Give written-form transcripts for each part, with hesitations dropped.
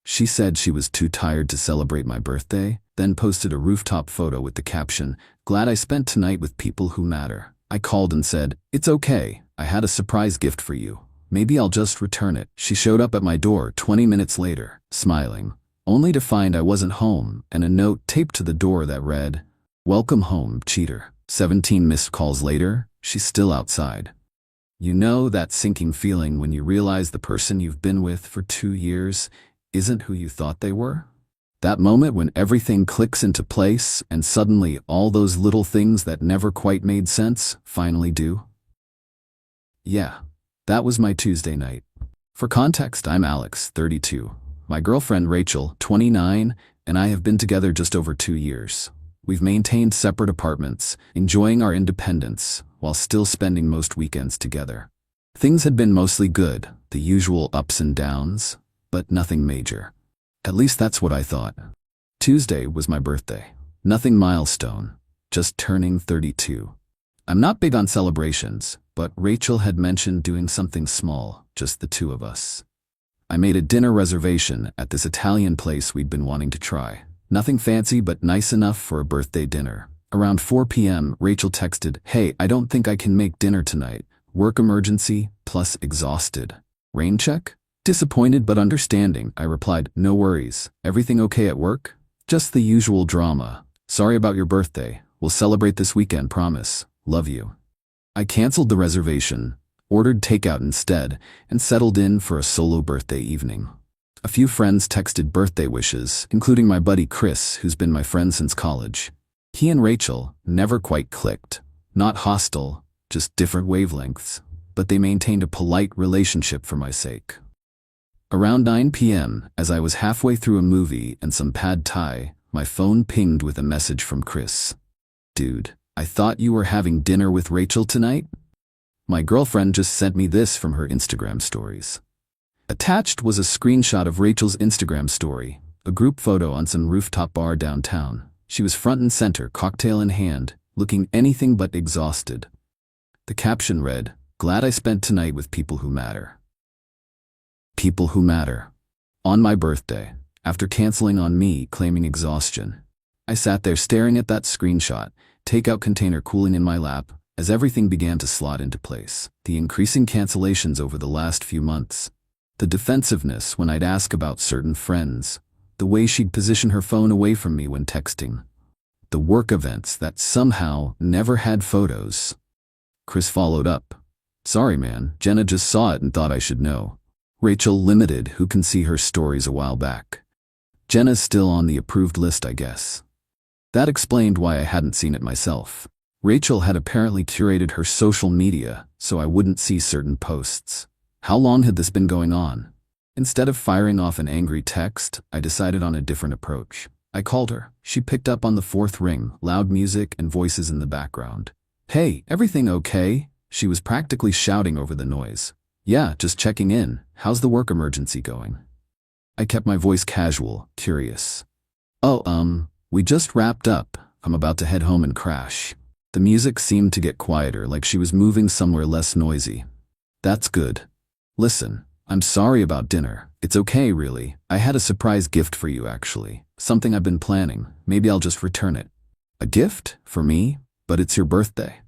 She said she was too tired to celebrate my birthday, then posted a rooftop photo with the caption, "Glad I spent tonight with people who matter." I called and said, "It's okay, I had a surprise gift for you. Maybe I'll just return it." She showed up at my door 20 minutes later, smiling, only to find I wasn't home and a note taped to the door that read, "Welcome home, cheater." 17 missed calls later, she's still outside. You know that sinking feeling when you realize the person you've been with for 2 years isn't who you thought they were? That moment when everything clicks into place and suddenly all those little things that never quite made sense finally do? Yeah, that was my Tuesday night. For context, I'm Alex, 32. My girlfriend Rachel, 29, and I have been together just over 2 years. We've maintained separate apartments, enjoying our independence, while still spending most weekends together. Things had been mostly good, the usual ups and downs, but nothing major. At least that's what I thought. Tuesday was my birthday. Nothing milestone, just turning 32. I'm not big on celebrations, but Rachel had mentioned doing something small, just the two of us. I made a dinner reservation at this Italian place we'd been wanting to try. Nothing fancy but nice enough for a birthday dinner. Around 4 p.m., Rachel texted, "Hey, I don't think I can make dinner tonight. Work emergency, plus exhausted." Rain check? Disappointed but understanding, I replied, "No worries. Everything okay at work?" "Just the usual drama. Sorry about your birthday. We'll celebrate this weekend, promise. Love you." I canceled the reservation, ordered takeout instead, and settled in for a solo birthday evening. A few friends texted birthday wishes, including my buddy Chris, who's been my friend since college. He and Rachel never quite clicked. Not hostile, just different wavelengths, but they maintained a polite relationship for my sake. Around 9 p.m., as I was halfway through a movie and some pad thai, my phone pinged with a message from Chris. "Dude, I thought you were having dinner with Rachel tonight?" My girlfriend just sent me this from her Instagram stories. Attached was a screenshot of Rachel's Instagram story, a group photo on some rooftop bar downtown. She was front and center, cocktail in hand, looking anything but exhausted. The caption read, "Glad I spent tonight with people who matter." People who matter. On my birthday, after canceling on me claiming exhaustion, I sat there staring at that screenshot, takeout container cooling in my lap, as everything began to slot into place. The increasing cancellations over the last few months, the defensiveness when I'd ask about certain friends, the way she'd position her phone away from me when texting, the work events that somehow never had photos. Chris followed up, "Sorry man, Jenna just saw it and thought I should know. Rachel Limited, who can see her stories a while back. Jenna's still on the approved list, I guess." That explained why I hadn't seen it myself. Rachel had apparently curated her social media so I wouldn't see certain posts. How long had this been going on? Instead of firing off an angry text, I decided on a different approach. I called her. She picked up on the fourth ring, loud music and voices in the background. "Hey, everything okay?" She was practically shouting over the noise. "Yeah, just checking in. How's the work emergency going?" I kept my voice casual, curious. "Oh, we just wrapped up. I'm about to head home and crash." The music seemed to get quieter, like she was moving somewhere less noisy. "That's good. Listen, I'm sorry about dinner. It's okay, really. I had a surprise gift for you, actually. Something I've been planning. Maybe I'll just return it." "A gift? For me? But it's your birthday."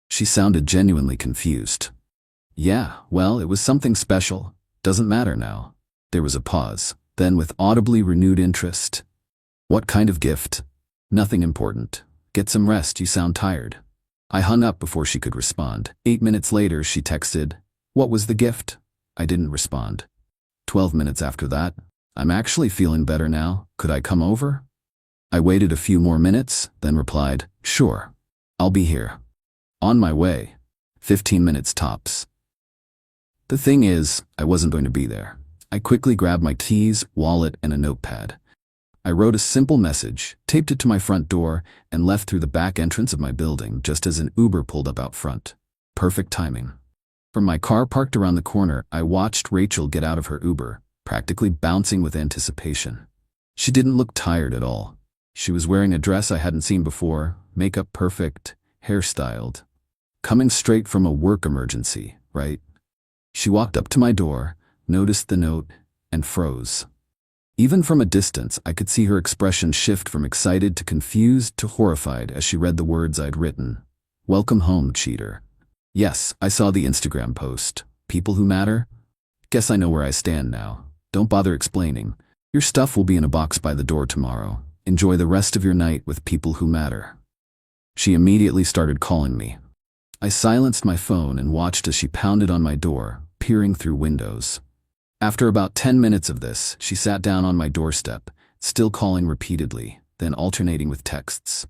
She sounded genuinely confused. "Yeah, well, it was something special. Doesn't matter now." There was a pause, then with audibly renewed interest. "What kind of gift?" "Nothing important. Get some rest, you sound tired." I hung up before she could respond. 8 minutes later, she texted, "What was the gift?" I didn't respond. 12 minutes after that, "I'm actually feeling better now. Could I come over?" I waited a few more minutes, then replied, "Sure. I'll be here. On my way. 15 minutes tops." The thing is, I wasn't going to be there. I quickly grabbed my keys, wallet, and a notepad. I wrote a simple message, taped it to my front door, and left through the back entrance of my building just as an Uber pulled up out front. Perfect timing. From my car parked around the corner, I watched Rachel get out of her Uber, practically bouncing with anticipation. She didn't look tired at all. She was wearing a dress I hadn't seen before, makeup perfect, hairstyled. Coming straight from a work emergency, right? She walked up to my door, noticed the note, and froze. Even from a distance, I could see her expression shift from excited to confused to horrified as she read the words I'd written. Welcome home, cheater. Yes, I saw the Instagram post. People who matter? Guess I know where I stand now. Don't bother explaining. Your stuff will be in a box by the door tomorrow. Enjoy the rest of your night with people who matter. She immediately started calling me. I silenced my phone and watched as she pounded on my door, peering through windows. After about 10 minutes of this, she sat down on my doorstep, still calling repeatedly, then alternating with texts.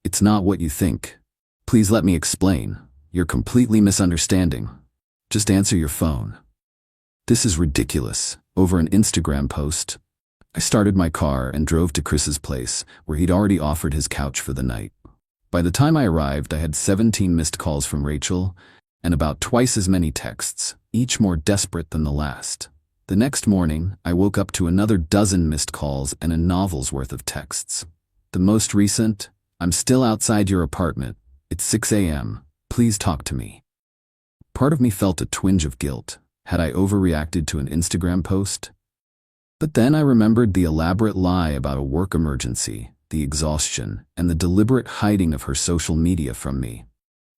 It's not what you think. Please let me explain. You're completely misunderstanding. Just answer your phone. This is ridiculous. Over an Instagram post. I started my car and drove to Chris's place, where he'd already offered his couch for the night. By the time I arrived, I had 17 missed calls from Rachel, and about twice as many texts, each more desperate than the last. The next morning, I woke up to another dozen missed calls and a novel's worth of texts. The most recent, I'm still outside your apartment. It's 6 a.m. Please talk to me. Part of me felt a twinge of guilt. Had I overreacted to an Instagram post? But then I remembered the elaborate lie about a work emergency, the exhaustion, and the deliberate hiding of her social media from me.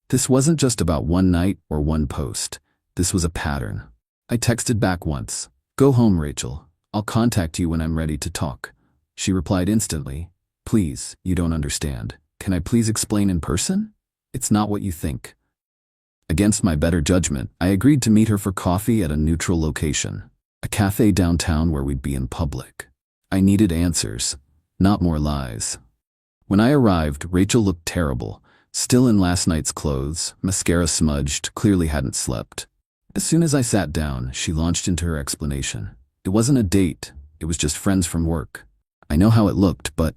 This wasn't just about one night or one post. This was a pattern. I texted back once. Go home, Rachel. I'll contact you when I'm ready to talk. She replied instantly. Please, you don't understand. Can I please explain in person? It's not what you think. Against my better judgment, I agreed to meet her for coffee at a neutral location, a cafe downtown where we'd be in public. I needed answers, not more lies. When I arrived, Rachel looked terrible, still in last night's clothes, mascara smudged, clearly hadn't slept. As soon as I sat down, she launched into her explanation. It wasn't a date, it was just friends from work. I know how it looked, but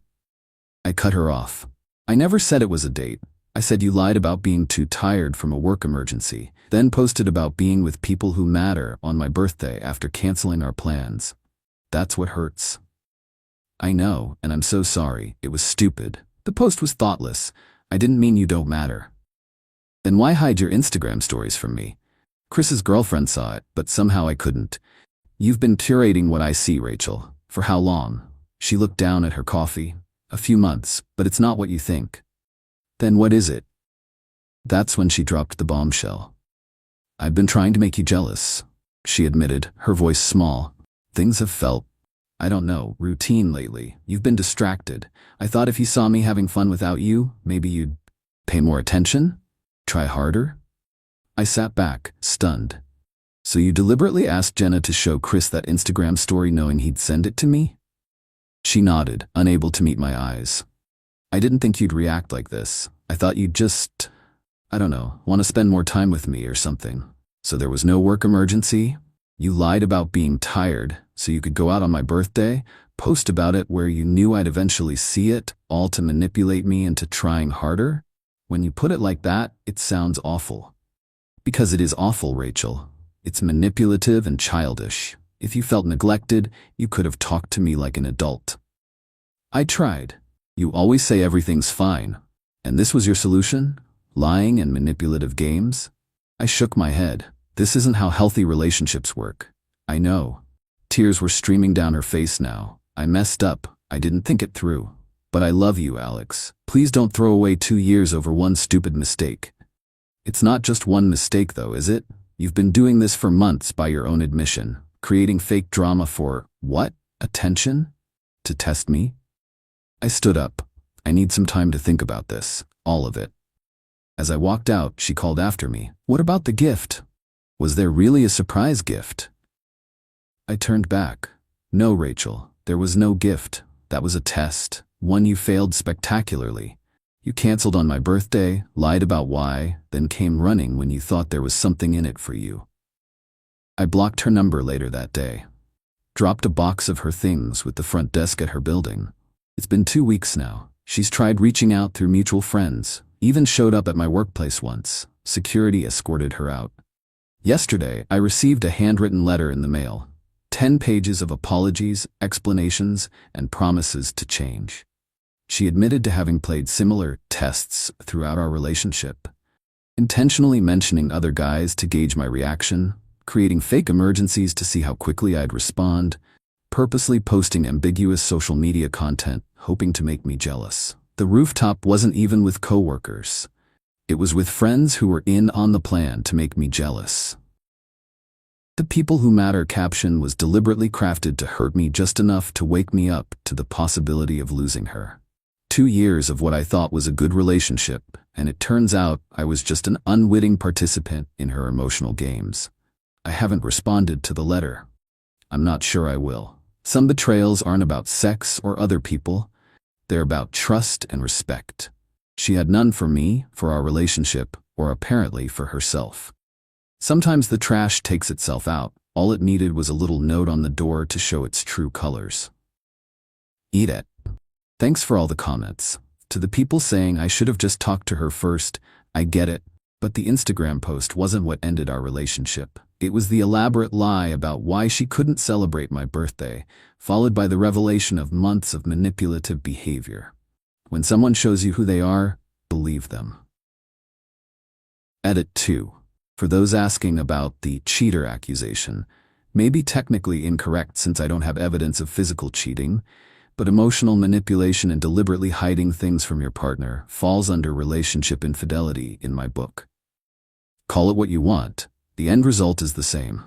I cut her off. I never said it was a date. I said you lied about being too tired from a work emergency, then posted about being with people who matter on my birthday after canceling our plans. That's what hurts. I know, and I'm so sorry. It was stupid. The post was thoughtless. I didn't mean you don't matter. Then why hide your Instagram stories from me? Chris's girlfriend saw it, but somehow I couldn't. You've been curating what I see, Rachel. For how long? She looked down at her coffee. A few months, but it's not what you think. Then what is it? That's when she dropped the bombshell. I've been trying to make you jealous, she admitted, her voice small. Things have felt, I don't know, routine lately. You've been distracted. I thought if you saw me having fun without you, maybe you'd pay more attention? Try harder? I sat back, stunned. So you deliberately asked Jenna to show Chris that Instagram story knowing he'd send it to me? She nodded, unable to meet my eyes. I didn't think you'd react like this. I thought you'd just, I don't know, want to spend more time with me or something. So there was no work emergency? You lied about being tired, so you could go out on my birthday, post about it where you knew I'd eventually see it, all to manipulate me into trying harder? When you put it like that, it sounds awful. Because it is awful, Rachel. It's manipulative and childish. If you felt neglected, you could have talked to me like an adult. I tried. You always say everything's fine. And this was your solution? Lying and manipulative games? I shook my head. This isn't how healthy relationships work. I know. Tears were streaming down her face now. I messed up. I didn't think it through. But I love you, Alex. Please don't throw away 2 years over one stupid mistake. It's not just one mistake though, is it? You've been doing this for months by your own admission. Creating fake drama for, what? Attention? To test me? I stood up. I need some time to think about this. All of it. As I walked out, she called after me. What about the gift? Was there really a surprise gift? I turned back. No, Rachel, there was no gift. That was a test. One you failed spectacularly. You canceled on my birthday, lied about why, then came running when you thought there was something in it for you. I blocked her number later that day. Dropped a box of her things with the front desk at her building. It's been 2 weeks now. She's tried reaching out through mutual friends, even showed up at my workplace once. Security escorted her out. Yesterday, I received a handwritten letter in the mail. 10 pages of apologies, explanations, and promises to change. She admitted to having played similar tests throughout our relationship, intentionally mentioning other guys to gauge my reaction, creating fake emergencies to see how quickly I'd respond, purposely posting ambiguous social media content, hoping to make me jealous. The rooftop wasn't even with coworkers. It was with friends who were in on the plan to make me jealous. The People Who Matter caption was deliberately crafted to hurt me just enough to wake me up to the possibility of losing her. 2 years of what I thought was a good relationship, and it turns out I was just an unwitting participant in her emotional games. I haven't responded to the letter. I'm not sure I will. Some betrayals aren't about sex or other people. They're about trust and respect. She had none for me, for our relationship, or apparently for herself. Sometimes the trash takes itself out. All it needed was a little note on the door to show its true colors. AITA. Thanks for all the comments. To the people saying I should have just talked to her first, I get it, but the Instagram post wasn't what ended our relationship. It was the elaborate lie about why she couldn't celebrate my birthday, followed by the revelation of months of manipulative behavior. When someone shows you who they are, believe them. Edit 2. For those asking about the cheater accusation, may be technically incorrect since I don't have evidence of physical cheating, but emotional manipulation and deliberately hiding things from your partner falls under relationship infidelity in my book. Call it what you want. The end result is the same.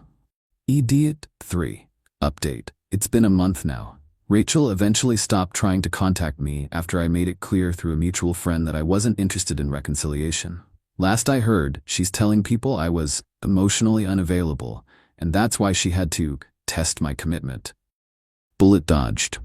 Edit 3. Update. It's been a month now. Rachel eventually stopped trying to contact me after I made it clear through a mutual friend that I wasn't interested in reconciliation. Last I heard, she's telling people I was emotionally unavailable, and that's why she had to test my commitment. Bullet dodged.